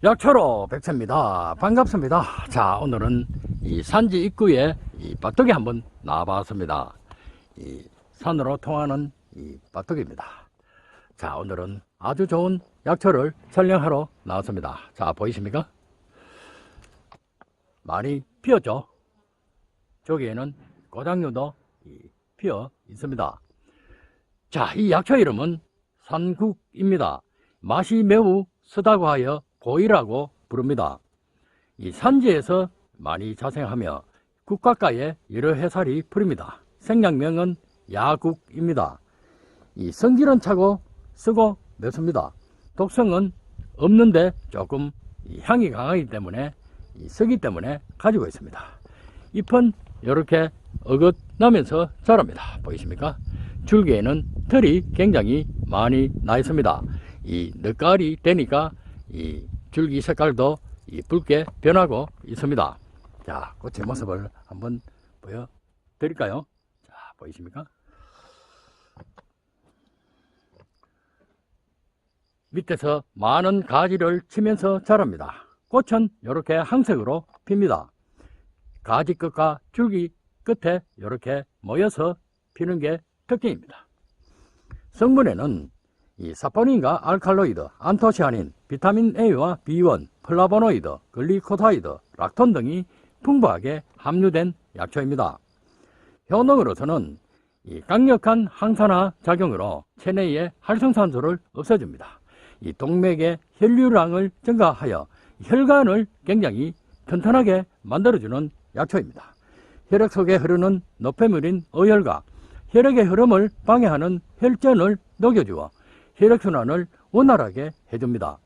약초로 백세입니다. 반갑습니다. 자, 오늘은 이 산지 입구에 이 밭둑이 한번 나와봤습니다. 이 산으로 통하는 이 밭둑입니다. 자, 오늘은 아주 좋은 약초를 촬영하러 나왔습니다. 자, 보이십니까? 많이 피었죠? 저기에는 고장류도 피어 있습니다. 자, 이 약초 이름은 산국입니다. 맛이 매우 쓰다고 하여 고이라고 부릅니다. 이 산지에서 많이 자생하며 국가가에 여러 해살이 풀입니다. 생략명은 야국입니다. 이 성질은 차고 쓰고 맵습니다. 독성은 없는데 조금 향이 강하기 때문에 쓰기 때문에 가지고 있습니다. 잎은 이렇게 어긋나면서 자랍니다. 보이십니까? 줄기에는 털이 굉장히 많이 나 있습니다. 이 늦가을이 되니까 이 줄기 색깔도 붉게 변하고 있습니다. 자, 꽃의 모습을 한번 보여드릴까요? 자, 보이십니까? 밑에서 많은 가지를 치면서 자랍니다. 꽃은 이렇게 항색으로 핍니다. 가지 끝과 줄기 끝에 이렇게 모여서 피는 게 특징입니다. 성분에는 이 사포닌과 알칼로이드, 안토시아닌, 비타민 A와 B1, 플라보노이드, 글리코사이드, 락톤 등이 풍부하게 함유된 약초입니다. 효능으로서는 이 강력한 항산화 작용으로 체내의 활성산소를 없애줍니다. 이 동맥의 혈류량을 증가하여 혈관을 굉장히 튼튼하게 만들어주는 약초입니다. 혈액 속에 흐르는 노폐물인 어혈과 혈액의 흐름을 방해하는 혈전을 녹여주어 혈액순환을 원활하게 해줍니다.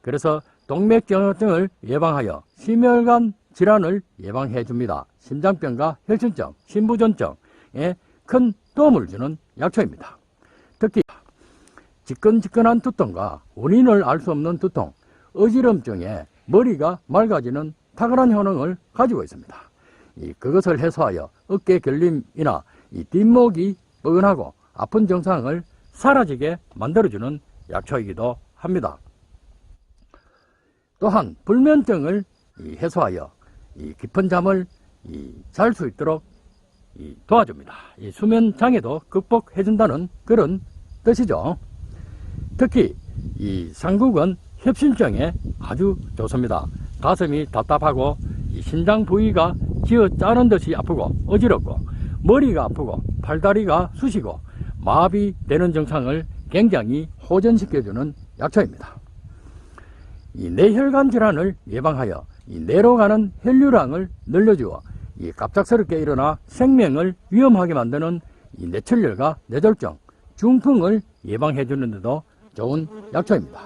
그래서 동맥경화증을 예방하여 심혈관 질환을 예방해줍니다. 심장병과 혈전증, 신부전증에 큰 도움을 주는 약초입니다. 특히 지끈지끈한 두통과 원인을 알 수 없는 두통, 어지럼증에 머리가 맑아지는 탁월한 효능을 가지고 있습니다. 그것을 해소하여 어깨 결림이나 뒷목이 뻐근하고 아픈 증상을 사라지게 만들어주는 약초이기도 합니다. 또한 불면증을 해소하여 깊은 잠을 잘 수 있도록 도와줍니다. 수면 장애도 극복해준다는 그런 뜻이죠. 특히 이 상국은 협심증에 아주 좋습니다. 가슴이 답답하고 심장 부위가 쥐어 짜는 듯이 아프고 어지럽고 머리가 아프고 팔다리가 쑤시고 마비되는 증상을 굉장히 호전시켜주는 약초입니다. 뇌혈관 질환을 예방하여 뇌로 가는 혈류량을 늘려주어 갑작스럽게 일어나 생명을 위험하게 만드는 뇌출혈과 뇌졸중, 중풍을 예방해주는 데도 좋은 약초입니다.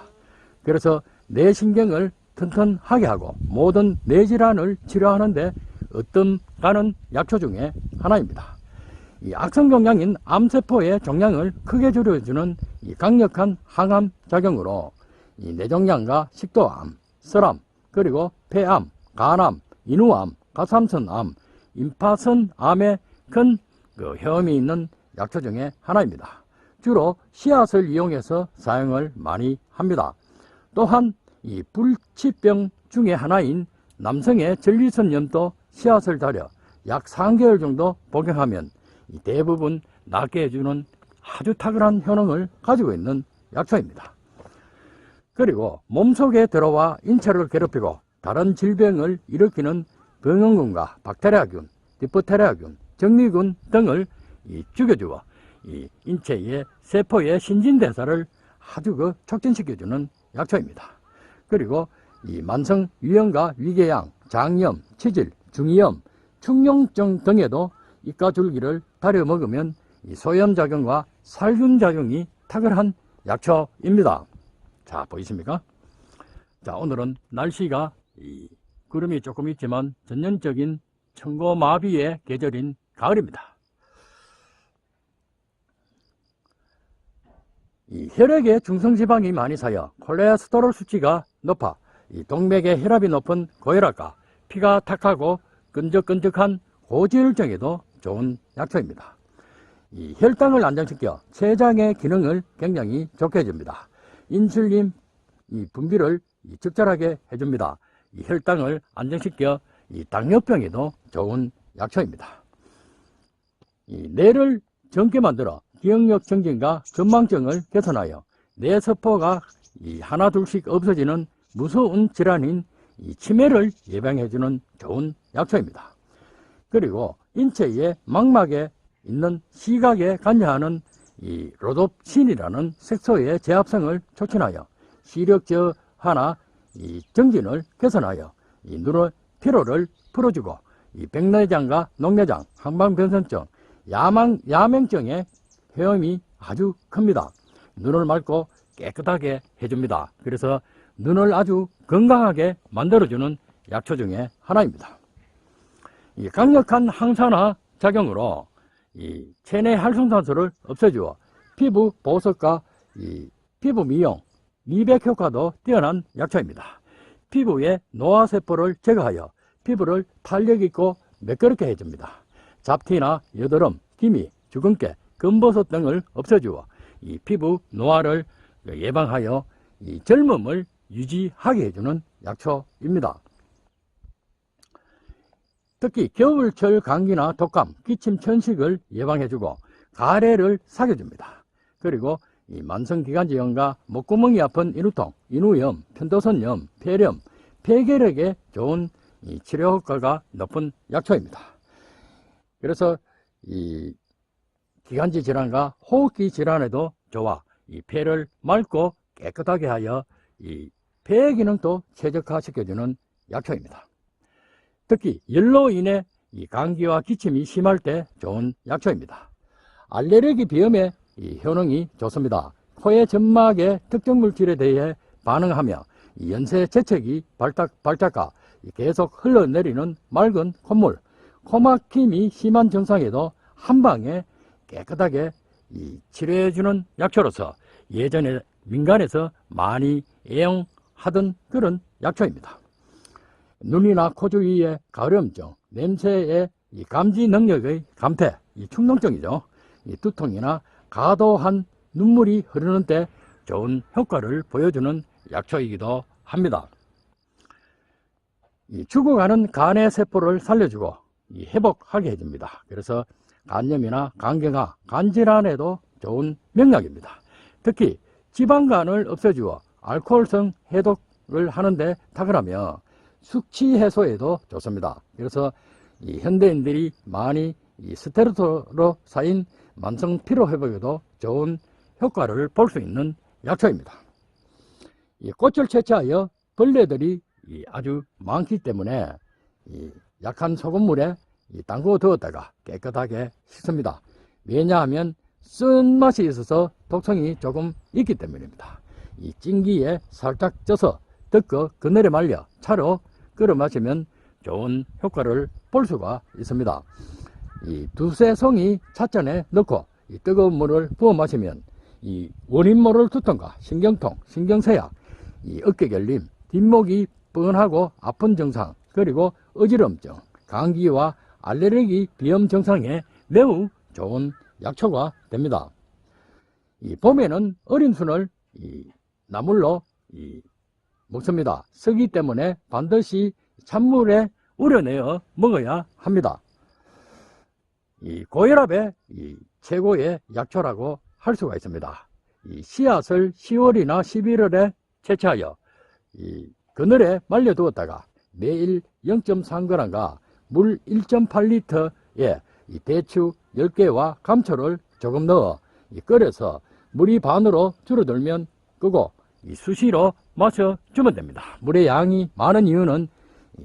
그래서 뇌신경을 튼튼하게 하고 모든 뇌질환을 치료하는데 으뜸가는 약초 중에 하나입니다. 악성종양인 암세포의 종양을 크게 줄여주는 강력한 항암 작용으로 뇌종양과 식도암, 설암, 그리고 폐암, 간암, 인후암, 가삼선암, 임파선암에 큰 효험이 있는 약초 중에 하나입니다. 주로 씨앗을 이용해서 사용을 많이 합니다. 또한 불치병 중에 하나인 남성의 전리선염도 씨앗을 달여 약 3개월 정도 복용하면 대부분 낫게 해주는 아주 탁월한 효능을 가지고 있는 약초입니다. 그리고 몸속에 들어와 인체를 괴롭히고 다른 질병을 일으키는 병원균과 박테리아균, 디프테리아균, 정미균 등을 죽여주어 인체의 세포의 신진대사를 아주 촉진시켜주는 약초입니다. 그리고 만성 위염과 위궤양, 장염, 치질, 중이염, 축용증 등에도 이가줄기를 달여 먹으면 소염작용과 살균작용이 탁월한 약초입니다. 자, 보이십니까? 자, 오늘은 날씨가 구름이 조금 있지만 전형적인 천고마비의 계절인 가을입니다. 혈액에 중성지방이 많이 쌓여 콜레스테롤 수치가 높아 동맥의 혈압이 높은 고혈압과 피가 탁하고 끈적끈적한 고지혈증에도 좋은 약초입니다. 혈당을 안정시켜 췌장의 기능을 굉장히 좋게 해줍니다. 인슐린 이 분비를 적절하게 해줍니다. 이 혈당을 안정시켜 이 당뇨병에도 좋은 약초입니다. 이 뇌를 젊게 만들어 기억력 증진과 건망증을 개선하여 뇌 세포가 하나 둘씩 없어지는 무서운 질환인 이 치매를 예방해주는 좋은 약초입니다. 그리고 인체의 망막에 있는 시각에 관여하는 이 로놉신이라는 색소의 제합성을 촉진하여 시력 저하나 이 정진을 개선하여 이 눈의 피로를 풀어주고 이 백내장과 녹내장, 항방변성증, 야맹증의 해움이 아주 큽니다. 눈을 맑고 깨끗하게 해줍니다. 그래서 눈을 아주 건강하게 만들어주는 약초 중에 하나입니다. 이 강력한 항산화 작용으로 이 체내 활성산소를 없애주어 피부 보습과 이 피부 미용, 미백 효과도 뛰어난 약초입니다. 피부의 노화세포를 제거하여 피부를 탄력 있고 매끄럽게 해줍니다. 잡티나 여드름, 기미, 주근깨, 검버섯 등을 없애주어 이 피부 노화를 예방하여 이 젊음을 유지하게 해주는 약초입니다. 특히 겨울철 감기나 독감, 기침, 천식을 예방해주고 가래를 사겨줍니다. 그리고 이 만성기관지염과 목구멍이 아픈 인후통, 인후염, 편도선염, 폐렴, 폐결핵에 좋은 이 치료 효과가 높은 약초입니다. 그래서 이 기관지 질환과 호흡기 질환에도 좋아 이 폐를 맑고 깨끗하게 하여 이 폐 기능도 최적화시켜주는 약초입니다. 특히 열로 인해 이 감기와 기침이 심할 때 좋은 약초입니다. 알레르기 비염에 이 효능이 좋습니다. 코의 점막의 특정 물질에 대해 반응하며 이 연쇄 재채기 발작과 계속 흘러내리는 맑은 콧물, 코막힘이 심한 증상에도 한방에 깨끗하게 치료해주는 약초로서 예전에 민간에서 많이 애용하던 그런 약초입니다. 눈이나 코 주위의 가려움증, 냄새의 감지 능력의 감퇴, 충농증이죠. 두통이나 과도한 눈물이 흐르는 때 좋은 효과를 보여주는 약초이기도 합니다. 죽어가는 간의 세포를 살려주고 회복하게 해줍니다. 그래서 간염이나 간경화, 간질환에도 좋은 명약입니다. 특히 지방간을 없애주어 알코올성 해독을 하는데 탁월하며 숙취 해소에도 좋습니다. 그래서 현대인들이 많이 스테로이드로 쌓인 만성 피로 회복에도 좋은 효과를 볼 수 있는 약초입니다. 꽃을 채취하여 벌레들이 아주 많기 때문에 약한 소금물에 담궈 두었다가 깨끗하게 씻습니다. 왜냐하면 쓴맛이 있어서 독성이 조금 있기 때문입니다. 찜기에 살짝 쪄서 덮고 그늘에 말려 차로 끓여 마시면 좋은 효과를 볼 수가 있습니다. 두세 송이 찻잔에 넣고 뜨거운 물을 부어 마시면 원인 모를 두통과 신경통, 신경쇠약, 어깨 결림, 뒷목이 뻔하고 아픈 증상, 그리고 어지럼증, 감기와 알레르기 비염 증상에 매우 좋은 약초가 됩니다. 봄에는 어린 순을 나물로 먹습니다. 쓰기 때문에 반드시 찬물에 우려내어 먹어야 합니다. 고혈압의 최고의 약초라고 할 수가 있습니다. 씨앗을 10월이나 11월에 채취하여 그늘에 말려두었다가 매일 0.3g과 물 1.8리터에 대추 10개와 감초를 조금 넣어 끓여서 물이 반으로 줄어들면 끄고 수시로 마셔주면 됩니다. 물의 양이 많은 이유는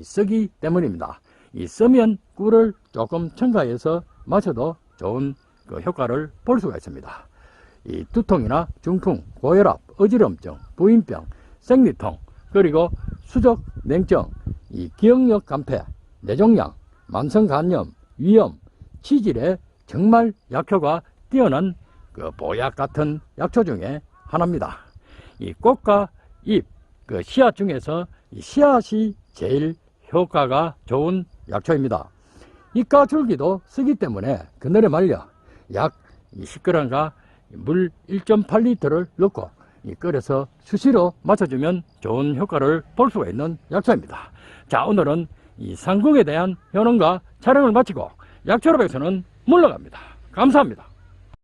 쓰기 때문입니다. 쓰면 꿀을 조금 첨가해서 마셔도 좋은 효과를 볼 수가 있습니다. 두통이나 중풍, 고혈압, 어지럼증, 부인병, 생리통, 그리고 수족 냉증, 기억력 감퇴, 뇌종양, 만성간염, 위염, 치질에 정말 약효가 뛰어난 보약 같은 약초 중에 하나입니다. 꽃과 잎, 씨앗 중에서 씨앗이 제일 효과가 좋은 약초입니다. 잎과 줄기도 쓰기 때문에 그늘에 말려 약 10g과 물 1.8리터를 넣고 끓여서 수시로 맞춰주면 좋은 효과를 볼 수가 있는 약초입니다. 자, 오늘은 이 상국에 대한 효능과 촬영을 마치고 약초로백서는 물러갑니다. 감사합니다.